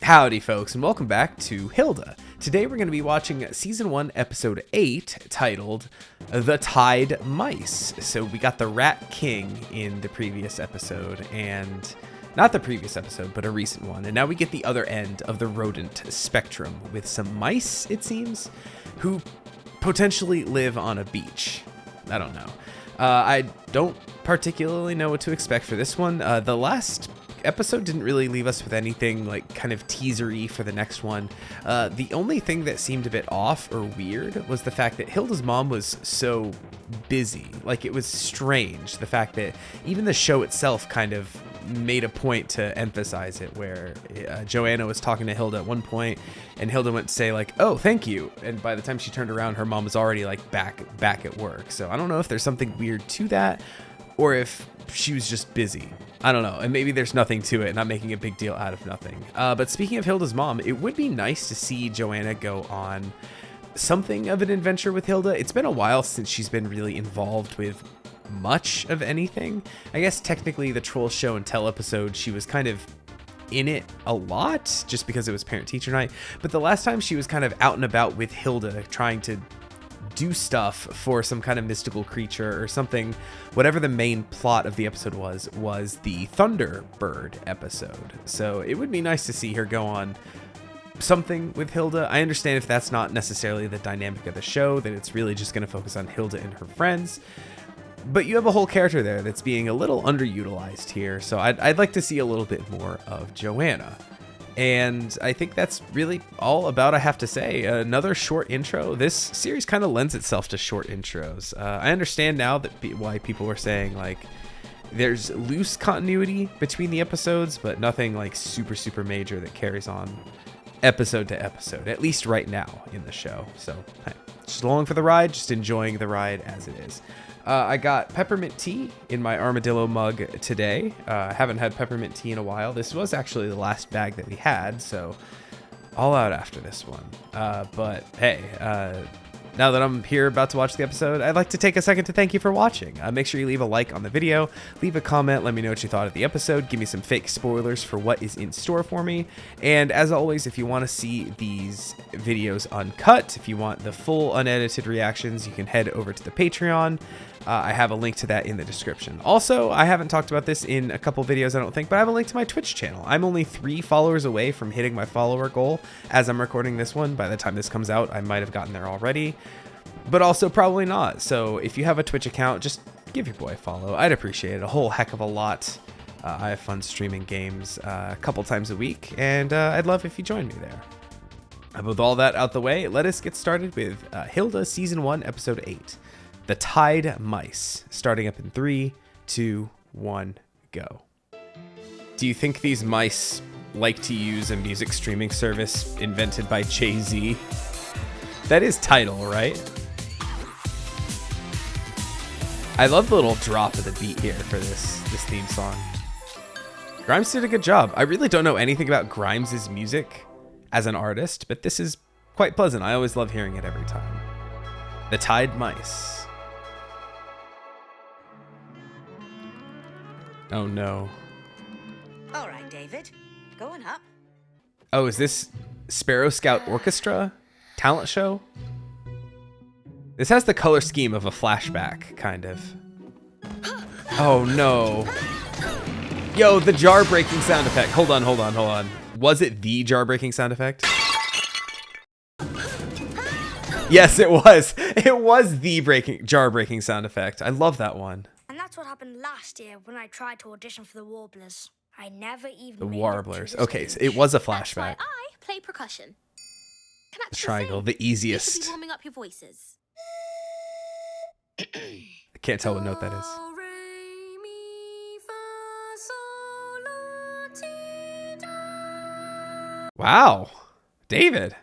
Howdy folks, and welcome back to Hilda. Today we're going to be watching Season 1, Episode 8, titled The Tide Mice. So we got the Rat King in the previous episode, and not the previous episode, but a recent one. And now we get the other end of the rodent spectrum with some mice, it seems, who potentially live on a beach. I don't know. I don't particularly know what to expect for this one. The last episode didn't really leave us with anything like kind of teasery for the next one. The only thing that seemed a bit off or weird was the fact that Hilda's mom was so busy. Like, it was strange, the fact that even the show itself kind of made a point to emphasize it, where Joanna was talking to Hilda at one point and Hilda went to say like, oh, thank you, and by the time she turned around her mom was already like back at work. So I don't know if there's something weird to that or if she was just busy. I don't know, and maybe there's nothing to it, not making a big deal out of nothing. But speaking of Hilda's mom, it would be nice to see Joanna go on something of an adventure with Hilda. It's been a while since she's been really involved with much of anything. I guess technically the Troll Show and Tell episode, she was kind of in it a lot just because it was parent-teacher night. But the last time she was kind of out and about with Hilda trying to do stuff for some kind of mystical creature or something, whatever the main plot of the episode was the Thunderbird episode. So it would be nice to see her go on something with Hilda. I understand if that's not necessarily the dynamic of the show, that it's really just going to focus on Hilda and her friends, but you have a whole character there that's being a little underutilized here. So I'd like to see a little bit more of Joanna. And I think that's really all about I have to say. Another short intro. This series kind of lends itself to short intros. I understand now that why people were saying like there's loose continuity between the episodes, but nothing like super major that carries on episode to episode, at least right now in the show. So hey, just along for the ride, just enjoying the ride as it is. I got peppermint tea in my armadillo mug today. I haven't had peppermint tea in a while. This was actually the last bag that we had, so all out after this one. But hey, now that I'm here about to watch the episode, I'd like to take a second to thank you for watching. Make sure you leave a like on the video, leave a comment, let me know what you thought of the episode, give me some fake spoilers for what is in store for me. And as always, if you want to see these videos uncut, if you want the full unedited reactions, you can head over to the Patreon. I have a link to that in the description. Also, I haven't talked about this in a couple videos, I don't think, but I have a link to my Twitch channel. I'm only 3 followers away from hitting my follower goal as I'm recording this one. By the time this comes out, I might have gotten there already, but also probably not. So if you have a Twitch account, just give your boy a follow. I'd appreciate it a whole heck of a lot. I have fun streaming games a couple times a week, and I'd love if you join me there. With all that out the way, let us get started with Hilda Season 1, Episode 8. The Tide Mice, starting up in 3, 2, 1, go. Do you think these mice like to use a music streaming service invented by Jay-Z? That is Tidal, right? I love the little drop of the beat here for this theme song. Grimes did a good job. I really don't know anything about Grimes' music as an artist, but this is quite pleasant. I always love hearing it every time. The Tide Mice. Oh no. All right, David. Going up. Oh, is this Sparrow Scout Orchestra talent show? This has the color scheme of a flashback, kind of. Oh no. Yo, the jar breaking sound effect. Hold on. Was it the jar breaking sound effect? Yes, it was. It was the jar breaking sound effect. I love that one. That's what happened last year when I tried to audition for the Warblers. I never even The made Warblers. it to the Okay, so stage. it was a That's why flashback. I play percussion. Can The triangle, the You easiest. should be warming up your voices. I can't tell what note that is. Wow, David.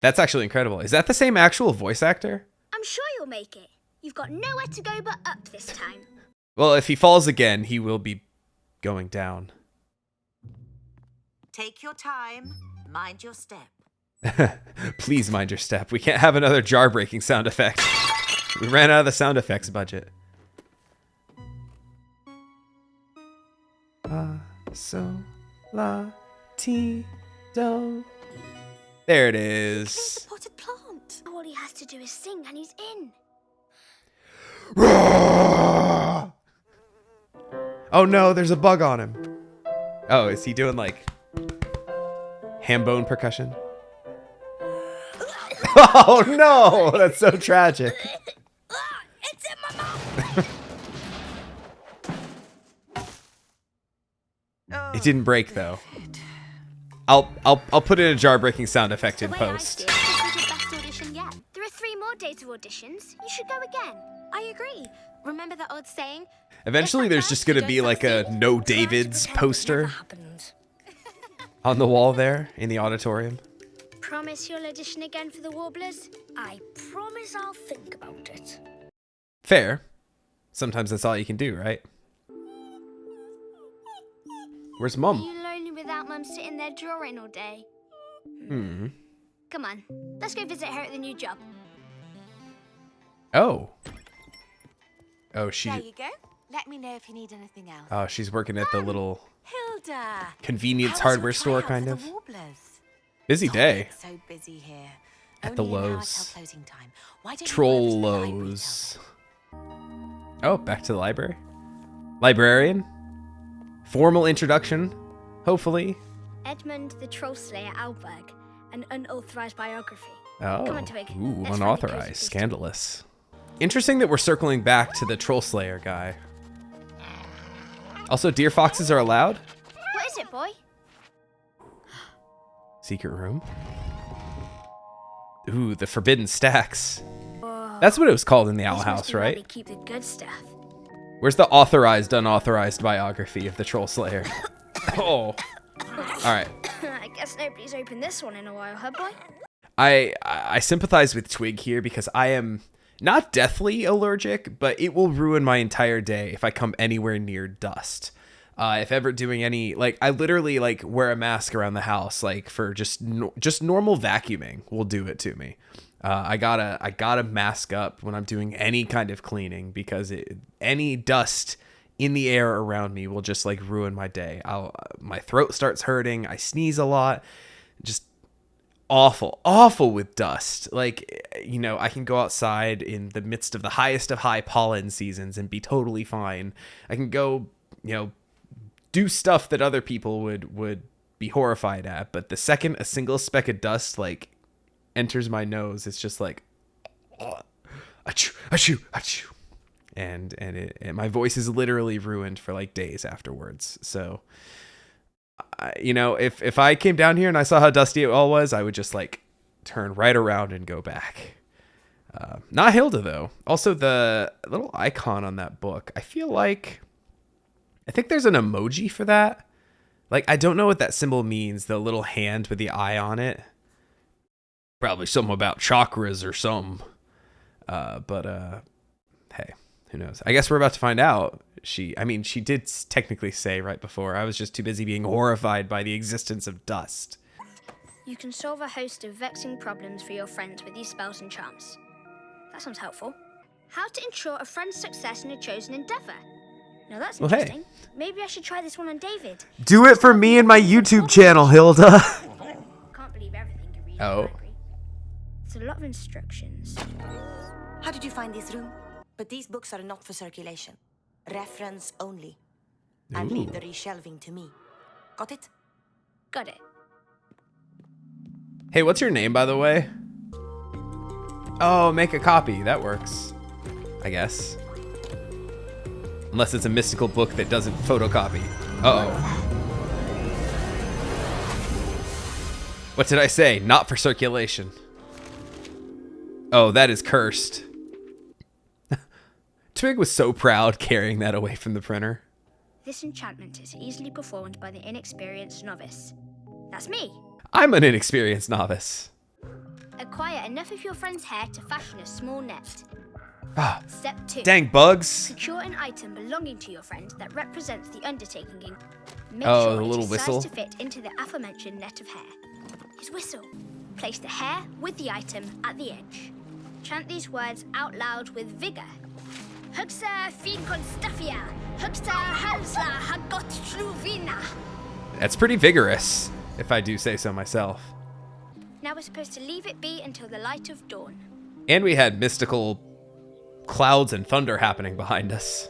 That's actually incredible. Is that the same actual voice actor? I'm sure you'll make it. You've got nowhere to go but up this time. Well, if he falls again, he will be going down. Take your time. Mind your step. Please mind your step. We can't have another jar breaking sound effect. We ran out of the sound effects budget. So, la, ti, Don't. There it There's is. the potted plant. All he has to do is sing and he's in. Oh no, there's a bug on him. Oh, is he doing like ham bone percussion? Oh no, that's so tragic. It's in my mouth. It didn't break though. I'll put in a jar breaking sound effect in The way I post. see it, this is your best audition yet. There are 3 more days of auditions. You should go again. I agree. Remember that old saying? Eventually there's just gonna be like a no Davids Pretend it poster never happened. on the wall there in the auditorium. Promise you'll audition again for the Warblers? I promise I'll think about it. Fair. Sometimes that's all you can do, right? Where's Are Mum? you lonely without Mum sitting there drawing all day? Hmm. Come on, let's go visit her at the new job. Oh. Oh, There she. you go. Let me know if you need anything else. Oh, she's working at the little Hilda. convenience How was hardware your store, tryout kind for of. the Warblers? Busy day. So busy here. At the Only an hour Lowe's. till closing time. Why don't you Troll go over to the library, Lowe's. Oh, back to the library. Librarian. Formal introduction, hopefully. Edmund the Troll Slayer Alberg, an unauthorized biography. Oh, Come on, Twig. ooh, Let's find a unauthorized, cozy place to scandalous. Interesting that we're circling back to the Troll Slayer guy. Also, deer foxes are allowed. What is it, boy? Secret room. Ooh, the forbidden stacks. That's what it was called in the Owl This must House, be where right? they keep the good stuff. Where's the authorized, unauthorized biography of the Troll Slayer? Oh. All right. I guess nobody's opened this one in a while, huh, boy? I sympathize with Twig here because I am not deathly allergic, but it will ruin my entire day if I come anywhere near dust. If ever doing any, like, I literally like wear a mask around the house, like for just normal vacuuming will do it to me. I gotta mask up when I'm doing any kind of cleaning because any dust in the air around me will just like ruin my day. My throat starts hurting. I sneeze a lot. Just awful with dust. Like, you know, I can go outside in the midst of the highest of high pollen seasons and be totally fine. I can go, you know, do stuff that other people would be horrified at, but the second a single speck of dust like enters my nose, it's just like achoo, achoo, achoo. And my voice is literally ruined for like days afterwards. So you know, if I came down here and I saw how dusty it all was, I would just like turn right around and go back. Not Hilda though. Also, the little icon on that book, I think there's an emoji for that. Like, I don't know what that symbol means. The little hand with the eye on it. Probably something about chakras or something. But hey, who knows? I guess we're about to find out. She did technically say right before. I was just too busy being horrified by the existence of dust. You can solve a host of vexing problems for your friends with these spells and charms. That sounds helpful. How to ensure a friend's success in a chosen endeavor. Now that's Well, hey. interesting. Maybe I should try this one on David. Do it for me and my YouTube channel, Hilda. Can't believe everything you read in Oh. the library. It's a lot of instructions. How did you find this room? But these books are not for circulation. Reference only. And leave the reshelving to me. Got it? Got it. Hey, what's your name, by the way? Oh, make a copy. That works, I guess. Unless it's a mystical book that doesn't photocopy. Uh-oh. What did I say? Not for circulation. Oh, that is cursed. Twig was so proud carrying that away from the printer. This enchantment is easily performed by the inexperienced novice. That's me. I'm an inexperienced novice. Acquire enough of your friend's hair to fashion a small net. Ah, Step 2. dang bugs. Secure an item belonging to your friend that represents the undertaking. Make Oh, sure the it little is whistle? sized to fit into the aforementioned net of hair. His whistle. Place the hair with the item at the edge. Chant these words out loud with vigor. Huxa fin constaffia, huxa halsla hagot truvina. That's pretty vigorous. if I do say so myself. Now we're supposed to leave it be until the light of dawn. And we had mystical clouds and thunder happening behind us.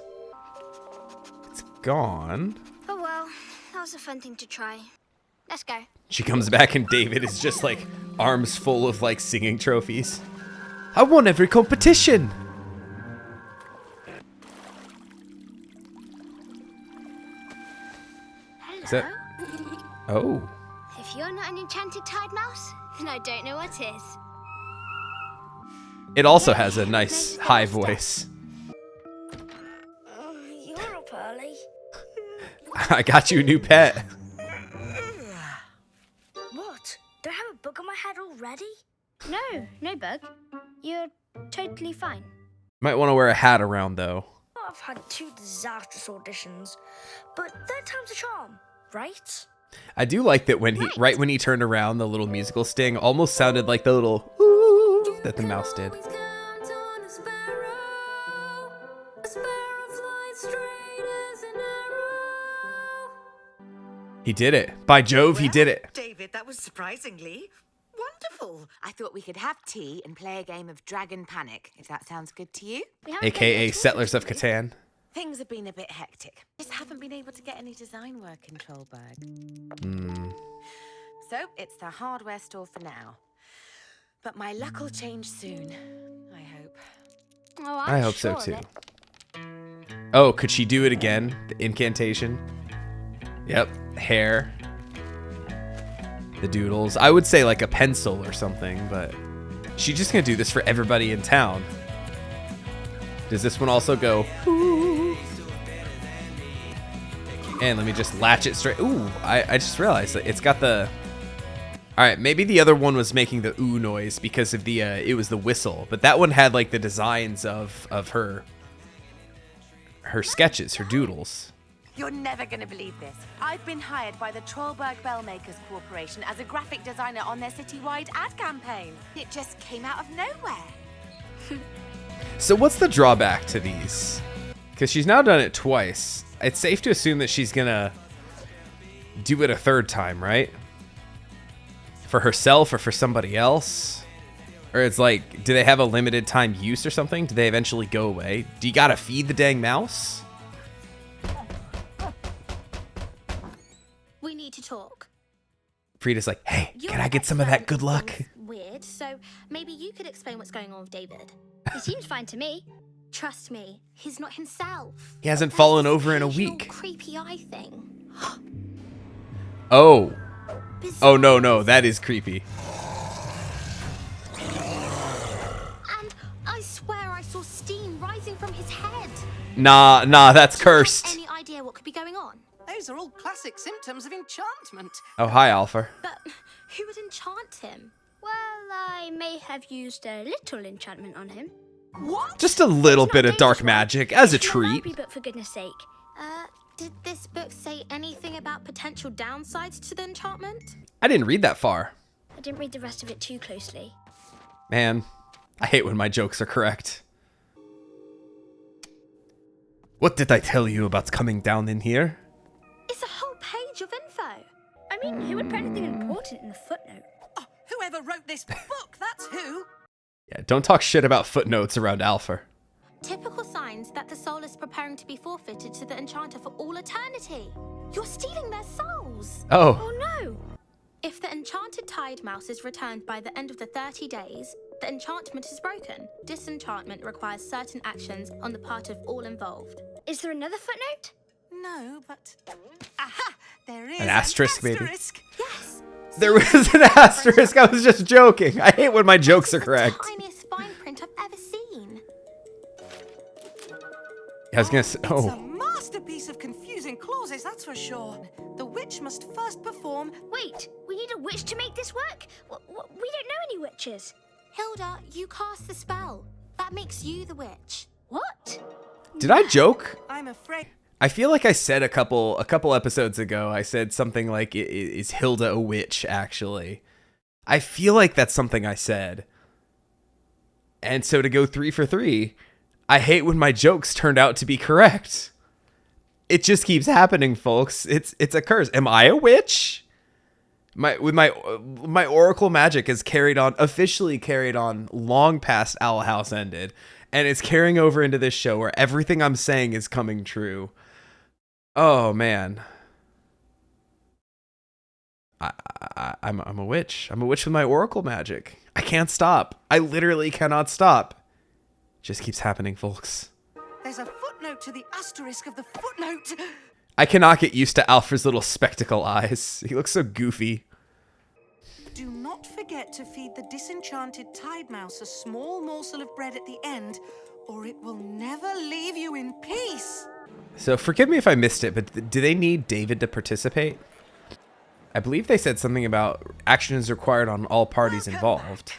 It's gone. Oh well, that was a fun thing to try. Let's go. She comes back and David is just like arms full of like singing trophies. I won every competition. Hello. Is that... Oh. If you're not an enchanted tide mouse, then I don't know what is. It also has a nice high voice. Oh, you're up early. I got you a new pet. What? Do I have a bug on my head already? No bug. You're totally fine. Might want to wear a hat around though. I've had 2 disastrous auditions, but third time's a charm, right? I do like that when he, right when he turned around, the little musical sting almost sounded like the little ooh that the mouse did. He did it. By Jove, he did it. David, that was surprisingly wonderful. I thought we could have tea and play a game of Dragon Panic, if that sounds good to you. AKA Settlers of Catan. Things have been a bit hectic. Just haven't been able to get any design work in Trollberg. So it's the hardware store for now. But my luck will change soon, I hope. Oh, I hope so too. Oh, could she do it again? The incantation? Yep. Hair. The doodles. I would say like a pencil or something, but she's just gonna do this for everybody in town. Does this one also go? Ooh. And let me just latch it straight. Ooh, I just realized that it's got the... All right, maybe the other one was making the ooh noise because of the, it was the whistle. But that one had like the designs of her sketches, her doodles. You're never going to believe this. I've been hired by the Trollberg Bellmakers Corporation as a graphic designer on their citywide ad campaign. It just came out of nowhere. So what's the drawback to these? Because she's now done it twice. It's safe to assume that she's gonna do it a third time, right? For herself or for somebody else? Or it's like, do they have a limited time use or something? Do they eventually go away? Do you gotta feed the dang mouse? We need to talk. Frida's like, hey, You're can I get some of expert that good at luck? things Weird, so maybe you could explain what's going on with David. He seems fine to me. Trust me, he's not himself. He hasn't There's fallen this over in a occasional week. Creepy eye thing. Oh. Bizarre. Oh, no, that is creepy. And I swear I saw steam rising from his head. Nah, that's Do you have cursed. any idea what could be going on? Those are all classic symptoms of enchantment. Oh, hi, Alpha. But who would enchant him? Well, I may have used a little enchantment on him. What? Just a little It's bit not of dark dangerous, magic as a It's from treat. Barbie book, for goodness sake. Did this book say anything about potential downsides to the enchantment? I didn't read that far. I didn't read the rest of it too closely. Man, I hate when my jokes are correct. What did I tell you about coming down in here? It's a whole page of info. I mean, who would put anything important in the footnote? Oh, whoever wrote this book, that's who. Yeah, don't talk shit about footnotes around Alpha. Typical signs that the soul is preparing to be forfeited to the enchanter for all eternity. You're stealing their souls. Oh, Oh no! If the enchanted tide mouse is returned by the end of the 30 days, the enchantment is broken. Disenchantment requires certain actions on the part of all involved. Is there another footnote? No, but... Aha! There is An asterisk, maybe. asterisk. Yes. there was an asterisk. I was just joking. I hate when my jokes are correct. The tiniest fine print I've ever seen. I was gonna say, It's a oh, masterpiece of confusing clauses, that's for sure. The witch must first perform... Wait, we need a witch to make this work? We don't know any witches. Hilda, you cast the spell. That makes you the witch. What? did I joke? I'm afraid... I feel like I said a couple episodes ago, I said something like, is Hilda a witch, actually? I feel like that's something I said. And so to go 3 for 3, I hate when my jokes turned out to be correct. It just keeps happening, folks. It's a curse. Am I a witch? My oracle magic is officially carried on long past Owl House ended, and it's carrying over into this show where everything I'm saying is coming true. Oh man. I'm a witch. I'm a witch with my oracle magic. I can't stop. I literally cannot stop. Just keeps happening, folks. There's a footnote to the asterisk of the footnote. I cannot get used to Alfred's little spectacle eyes. He looks so goofy. Do not forget to feed the disenchanted tide mouse a small morsel of bread at the end, or it will never leave you in peace. So forgive me if I missed it, but do they need David to participate? I believe they said something about action is required on all parties involved.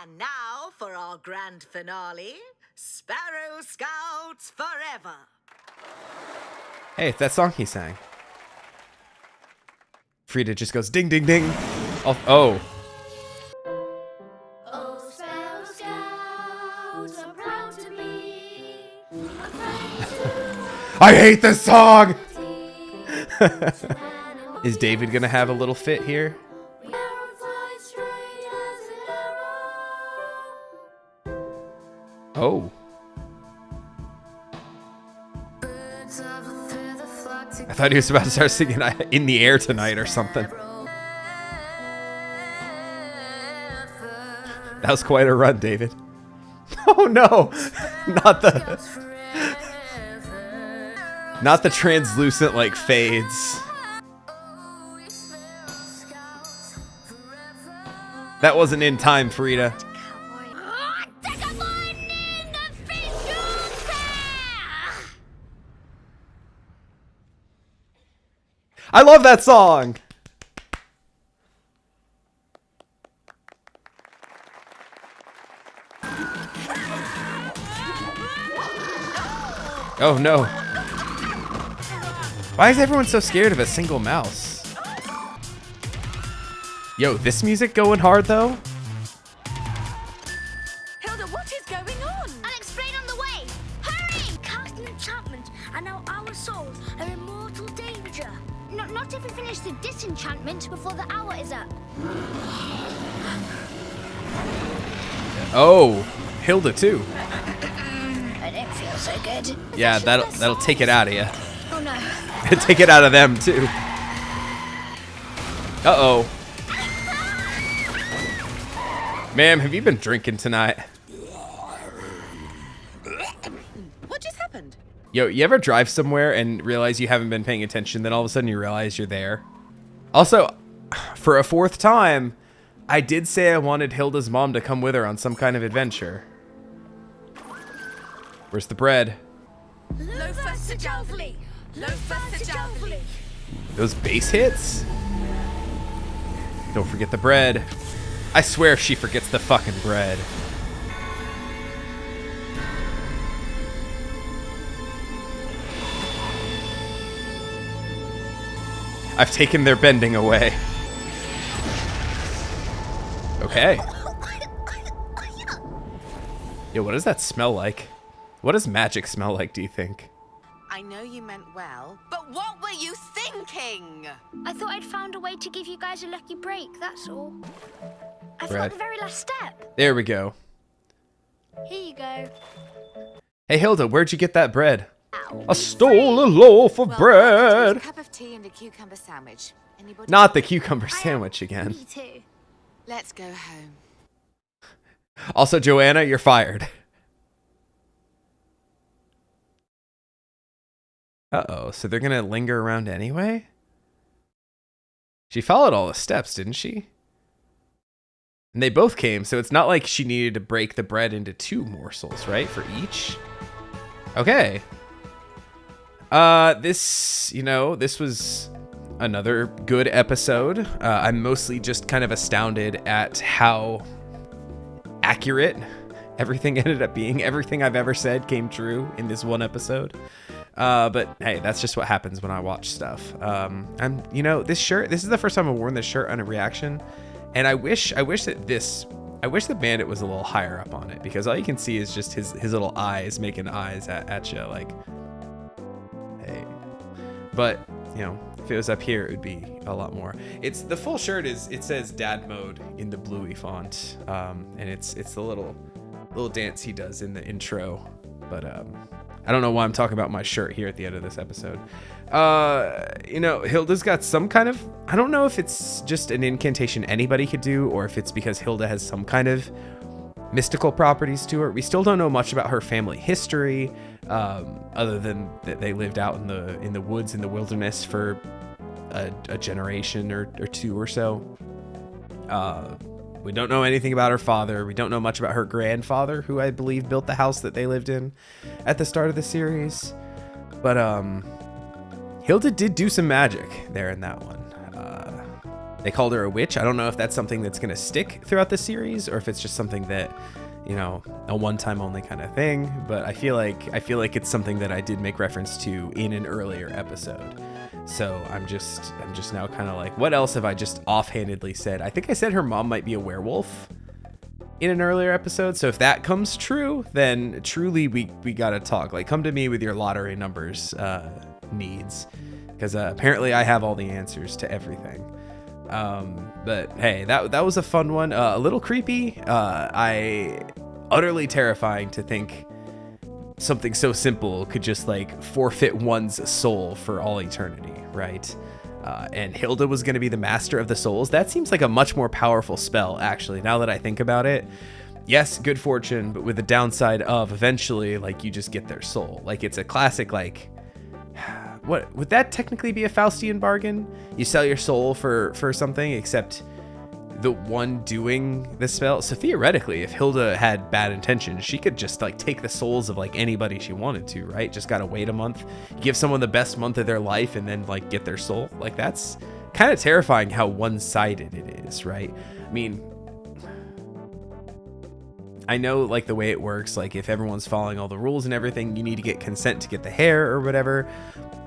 And now for our grand finale, Sparrow Scouts Forever. Hey, it's that song he sang. Frida just goes ding, ding, ding. Oh. Oh, Sparrow Scouts are proud to be a friend to I hate this song! Is David gonna have a little fit here? Oh. I thought he was about to start singing In the Air Tonight or something. That was quite a run, David. Oh no! Not the translucent like fades. That wasn't in time, Frida. I love that song. Oh no. Why is everyone so scared of a single mouse? Yo, this music going hard though? Hilda, what is going on? I'll explain on the way. Hurry! Cast an enchantment, and now our souls are in mortal danger. Not if we finish the disenchantment before the hour is up. Oh, Hilda too. I don't feel so good. Yeah, that'll take it out of you. Oh no. Take it out of them too. Uh-oh. Ma'am, have you been drinking tonight? What just happened? Yo, you ever drive somewhere and realize you haven't been paying attention, then all of a sudden you realize you're there? Also, for a fourth time, I did say I wanted Hilda's mom to come with her on some kind of adventure. Where's the bread? Those bass hits? Don't forget the bread. I swear she forgets the fucking bread. I've taken their bending away. Okay. Yo, what does that smell like? What does magic smell like, do you think? I know you meant well, but what were you thinking? I thought I'd found a way to give you guys a lucky break, that's all. I Bread. forgot the very last step. There we go. Here you go. Hey, Hilda, where'd you get that bread? I stole a loaf of bread. A cup of tea and a cucumber sandwich. Anybody? Not the cucumber sandwich again. Me too. Let's go home. Also, Joanna, you're fired. Uh-oh, so they're gonna linger around anyway? She followed all the steps, didn't she? And they both came, so it's not like she needed to break the bread into 2 morsels, right? For each? Okay. This was another good episode. I'm mostly just kind of astounded at how accurate everything ended up being. Everything I've ever said came true in this one episode. But hey, that's just what happens when I watch stuff. This shirt, this is the first time I've worn this shirt on a reaction. And I wish the bandit was a little higher up on it, because all you can see is just his little eyes making eyes at you like, hey. But you know, if it was up here, it would be a lot more. It's the full shirt it says dad mode in the bluey font. And it's the little dance he does in the intro. But I don't know why I'm talking about my shirt here at the end of this episode. You know, Hilda's got some kind of, I don't know if it's just an incantation anybody could do, or if it's because Hilda has some kind of mystical properties to her. We still don't know much about her family history, other than that they lived out in the woods in the wilderness for a generation or two or so. We don't know anything about her father. We don't know much about her grandfather, who I believe built the house that they lived in at the start of the series. But Hilda did do some magic there in that one. They called her a witch. I don't know if that's something that's going to stick throughout the series, or if it's just something that, you know, a one-time only kind of thing. But I feel like it's something that I did make reference to in an earlier episode. So I'm just now kind of like, what else have I just offhandedly said? I think I said her mom might be a werewolf in an earlier episode. So if that comes true, then truly we gotta talk. Like, come to me with your lottery numbers needs, because apparently I have all the answers to everything. But hey, that was a fun one. A little creepy. Utterly terrifying to think something so simple could just like forfeit one's soul for all eternity, right? And Hilda was going to be the master of the souls. That seems like a much more powerful spell, actually, now that I think about it. Yes, good fortune, but with the downside of eventually, like, you just get their soul. Like, it's a classic, like, what would that technically be, a Faustian bargain? You sell your soul for something, except the one doing the spell. So theoretically, if Hilda had bad intentions, she could just like take the souls of like anybody she wanted to, right? Just gotta wait a month, give someone the best month of their life, and then like get their soul. Like, that's kind of terrifying how one-sided it is, right? I mean, I know like the way it works, like if everyone's following all the rules and everything, you need to get consent to get the hair or whatever.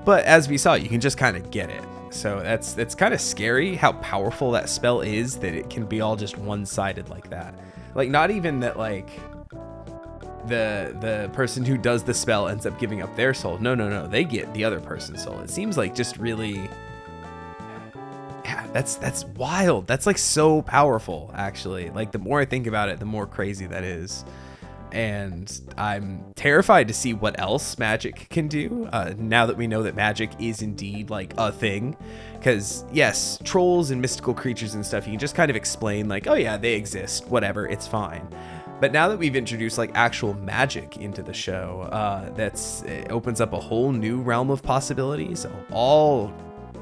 But as we saw, you can just kind of get it. So that's kind of scary how powerful that spell is, that it can be all just one-sided like that. Like, not even that like the person who does the spell ends up giving up their soul. No, they get the other person's soul. It seems like just really, yeah, that's wild. That's like so powerful, actually. Like, the more I think about it, the more crazy that is. And I'm terrified to see what else magic can do, now that we know that magic is indeed like a thing. Because yes, trolls and mystical creatures and stuff, you can just kind of explain like, oh yeah, they exist, whatever, it's fine. But now that we've introduced like actual magic into the show, it opens up a whole new realm of possibilities, all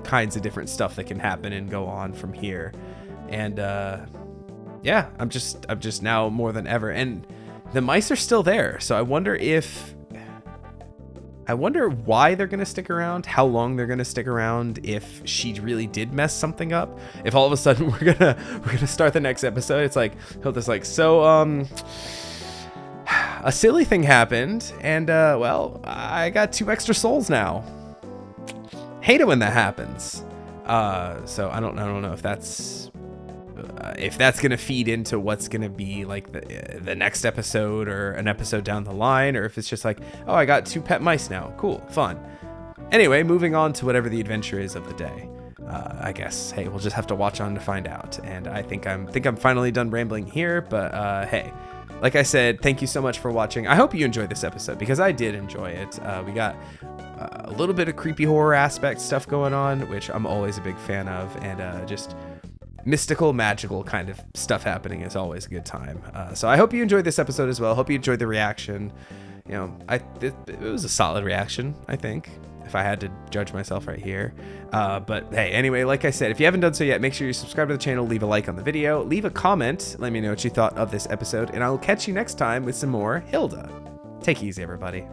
kinds of different stuff that can happen and go on from here. And yeah, I'm just now more than ever. And the mice are still there, so I wonder why they're gonna stick around, how long they're gonna stick around, if she really did mess something up, if all of a sudden we're gonna start the next episode. It's like Hilda's like, so a silly thing happened, and well, I got 2 extra souls now. Hate it when that happens. So I don't know if that's gonna feed into what's gonna be like the next episode or an episode down the line, or if it's just like, oh, I got 2 pet mice now, cool, fun. Anyway, moving on to whatever the adventure is of the day. I guess, hey, we'll just have to watch on to find out. And I think I'm finally done rambling here, but hey, like I said, thank you so much for watching. I hope you enjoyed this episode, because I did enjoy it. We got a little bit of creepy horror aspect stuff going on, which I'm always a big fan of, and just mystical, magical kind of stuff happening is always a good time. So I hope you enjoyed this episode as well. Hope you enjoyed the reaction. You know, it was a solid reaction, I think, if I had to judge myself right here. But hey, anyway, like I said, if you haven't done so yet, make sure you subscribe to the channel, leave a like on the video, leave a comment, let me know what you thought of this episode, and I will catch you next time with some more Hilda. Take it easy, everybody.